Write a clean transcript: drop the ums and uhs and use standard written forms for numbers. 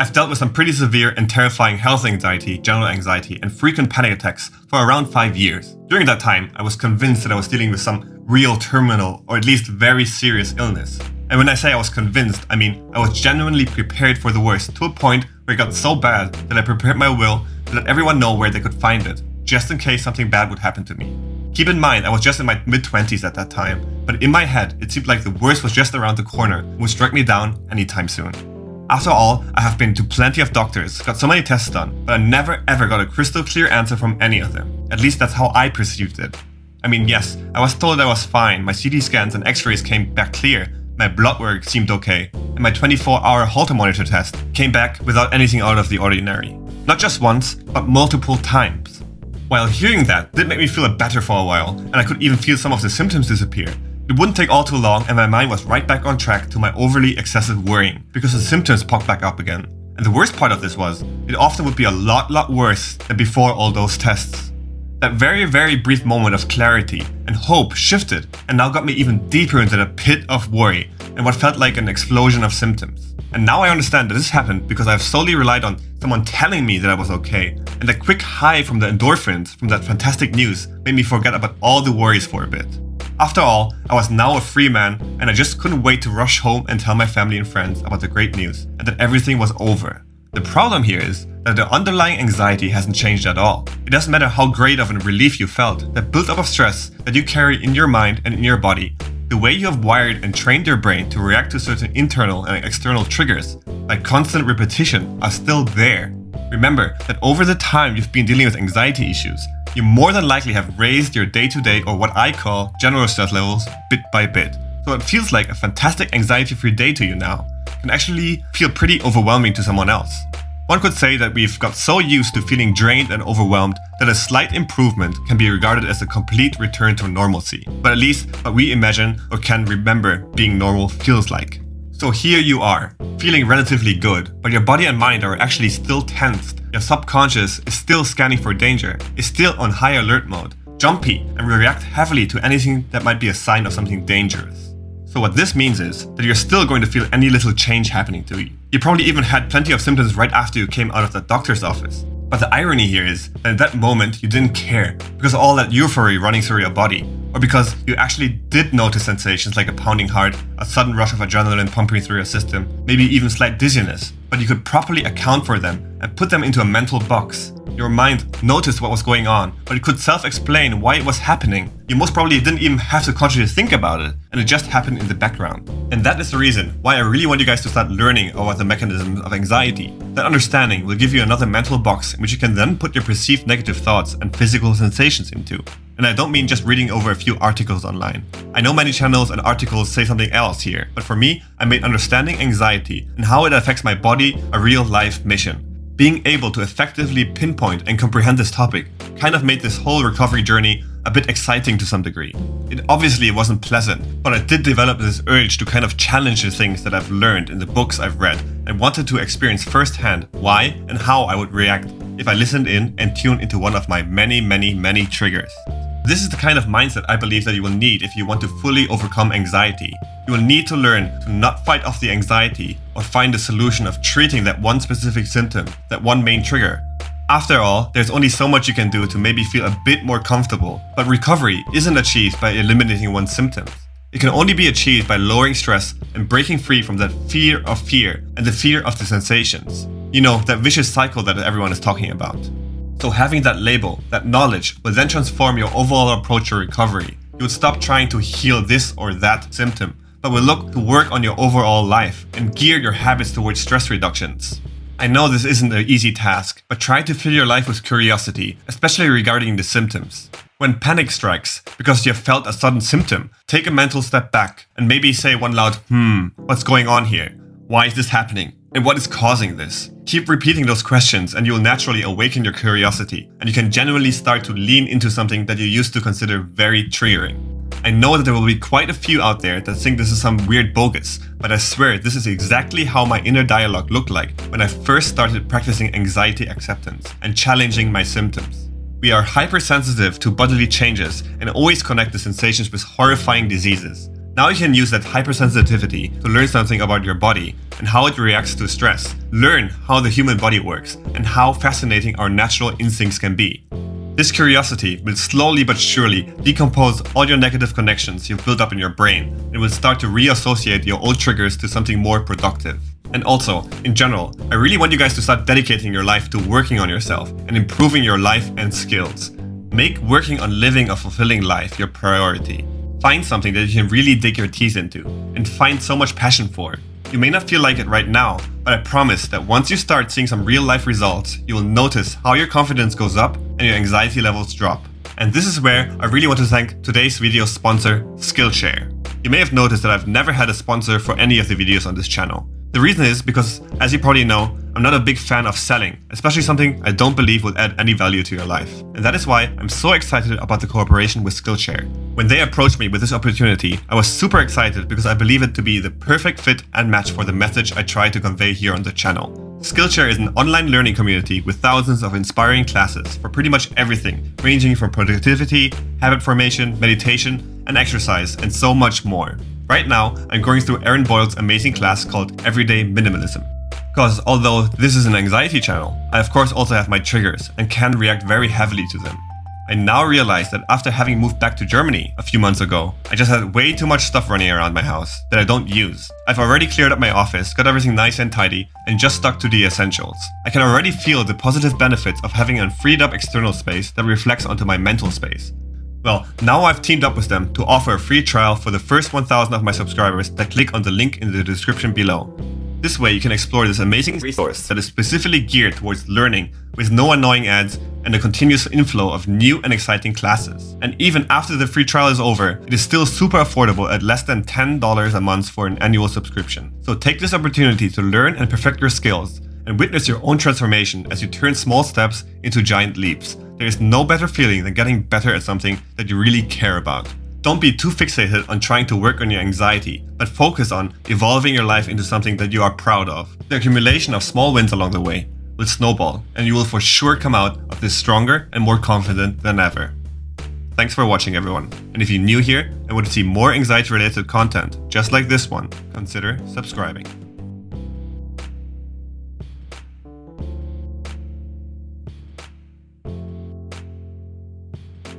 I've dealt with some pretty severe and terrifying health anxiety, general anxiety, and frequent panic attacks for around 5 years. During that time, I was convinced that I was dealing with some real terminal or at least very serious illness. And when I say I was convinced, I mean I was genuinely prepared for the worst, to a point where it got so bad that I prepared my will to let everyone know where they could find it, just in case something bad would happen to me. Keep in mind, I was just in my mid-20s at that time, but in my head, it seemed like the worst was just around the corner and would strike me down anytime soon. After all, I have been to plenty of doctors, got so many tests done, but I never ever got a crystal clear answer from any of them. At least that's how I perceived it. I mean, yes, I was told I was fine, my CT scans and x-rays came back clear, my blood work seemed okay, and my 24-hour Holter monitor test came back without anything out of the ordinary. Not just once, but multiple times. While hearing that did make me feel better for a while, and I could even feel some of the symptoms disappear. It wouldn't take all too long and my mind was right back on track to my overly excessive worrying, because the symptoms popped back up again. And the worst part of this was, it often would be a lot worse than before all those tests. That very brief moment of clarity and hope shifted and now got me even deeper into the pit of worry and what felt like an explosion of symptoms. And now I understand that this happened because I've solely relied on someone telling me that I was okay, and the quick high from the endorphins from that fantastic news made me forget about all the worries for a bit. After all, I was now a free man and I just couldn't wait to rush home and tell my family and friends about the great news and that everything was over. The problem here is that the underlying anxiety hasn't changed at all. It doesn't matter how great of a relief you felt, that buildup of stress that you carry in your mind and in your body, the way you have wired and trained your brain to react to certain internal and external triggers, like constant repetition, are still there. Remember that over the time you've been dealing with anxiety issues, you more than likely have raised your day-to-day or what I call general stress levels bit by bit. So it feels like a fantastic anxiety-free day to you now can actually feel pretty overwhelming to someone else. One could say that we've got so used to feeling drained and overwhelmed that a slight improvement can be regarded as a complete return to normalcy, but at least what we imagine or can remember being normal feels like. So here you are, feeling relatively good, but your body and mind are actually still tensed. Your subconscious is still scanning for danger, is still on high alert mode, jumpy, and will react heavily to anything that might be a sign of something dangerous. So what this means is that you're still going to feel any little change happening to you. You probably even had plenty of symptoms right after you came out of the doctor's office. But the irony here is that at that moment you didn't care because of all that euphoria running through your body, or because you actually did notice sensations like a pounding heart, a sudden rush of adrenaline pumping through your system, maybe even slight dizziness, but you could properly account for them and put them into a mental box. Your mind noticed what was going on, but it could self-explain why it was happening. You most probably didn't even have to consciously think about it, and it just happened in the background. And that is the reason why I really want you guys to start learning about the mechanisms of anxiety. That understanding will give you another mental box in which you can then put your perceived negative thoughts and physical sensations into. And I don't mean just reading over a few articles online. I know many channels and articles say something else here, but for me, I made understanding anxiety and how it affects my body a real life mission. Being able to effectively pinpoint and comprehend this topic kind of made this whole recovery journey a bit exciting to some degree. It obviously wasn't pleasant, but I did develop this urge to kind of challenge the things that I've learned in the books I've read and wanted to experience firsthand why and how I would react if I listened in and tuned into one of my many triggers. This is the kind of mindset I believe that you will need if you want to fully overcome anxiety. You will need to learn to not fight off the anxiety or find a solution of treating that one specific symptom, that one main trigger. After all, there's only so much you can do to maybe feel a bit more comfortable, but recovery isn't achieved by eliminating one's symptoms. It can only be achieved by lowering stress and breaking free from that fear of fear and the fear of the sensations. You know, that vicious cycle that everyone is talking about. So having that label, that knowledge, will then transform your overall approach to recovery. You would stop trying to heal this or that symptom, but will look to work on your overall life and gear your habits towards stress reductions. I know this isn't an easy task, but try to fill your life with curiosity, especially regarding the symptoms. When panic strikes because you have felt a sudden symptom, take a mental step back and maybe say one loud, what's going on here? Why is this happening? And what is causing this? Keep repeating those questions and you will naturally awaken your curiosity, and you can genuinely start to lean into something that you used to consider very triggering. I know that there will be quite a few out there that think this is some weird bogus, but I swear this is exactly how my inner dialogue looked like when I first started practicing anxiety acceptance and challenging my symptoms. We are hypersensitive to bodily changes and always connect the sensations with horrifying diseases. Now you can use that hypersensitivity to learn something about your body and how it reacts to stress, learn how the human body works, and how fascinating our natural instincts can be. This curiosity will slowly but surely decompose all your negative connections you've built up in your brain and will start to reassociate your old triggers to something more productive. And also, in general, I really want you guys to start dedicating your life to working on yourself and improving your life and skills. Make working on living a fulfilling life your priority. Find something that you can really dig your teeth into and find so much passion for. You may not feel like it right now, but I promise that once you start seeing some real life results, you will notice how your confidence goes up and your anxiety levels drop. And this is where I really want to thank today's video sponsor, Skillshare. You may have noticed that I've never had a sponsor for any of the videos on this channel. The reason is because, as you probably know, I'm not a big fan of selling, especially something I don't believe will add any value to your life. And that is why I'm so excited about the cooperation with Skillshare. When they approached me with this opportunity, I was super excited because I believe it to be the perfect fit and match for the message I try to convey here on the channel. Skillshare is an online learning community with thousands of inspiring classes for pretty much everything, ranging from productivity, habit formation, meditation, and exercise, and so much more. Right now, I'm going through Aaron Boyle's amazing class called Everyday Minimalism. Because although this is an anxiety channel, I of course also have my triggers and can react very heavily to them. I now realize that after having moved back to Germany a few months ago, I just had way too much stuff running around my house that I don't use. I've already cleared up my office, got everything nice and tidy, and just stuck to the essentials. I can already feel the positive benefits of having a freed up external space that reflects onto my mental space. Well, now I've teamed up with them to offer a free trial for the first 1,000 of my subscribers that click on the link in the description below. This way you can explore this amazing resource that is specifically geared towards learning with no annoying ads and a continuous inflow of new and exciting classes. And even after the free trial is over, it is still super affordable at less than $10 a month for an annual subscription. So take this opportunity to learn and perfect your skills and witness your own transformation as you turn small steps into giant leaps. There is no better feeling than getting better at something that you really care about. Don't be too fixated on trying to work on your anxiety, but focus on evolving your life into something that you are proud of. The accumulation of small wins along the way will snowball, and you will for sure come out of this stronger and more confident than ever. Thanks for watching, everyone. And if you're new here and want to see more anxiety-related content just like this one, consider subscribing.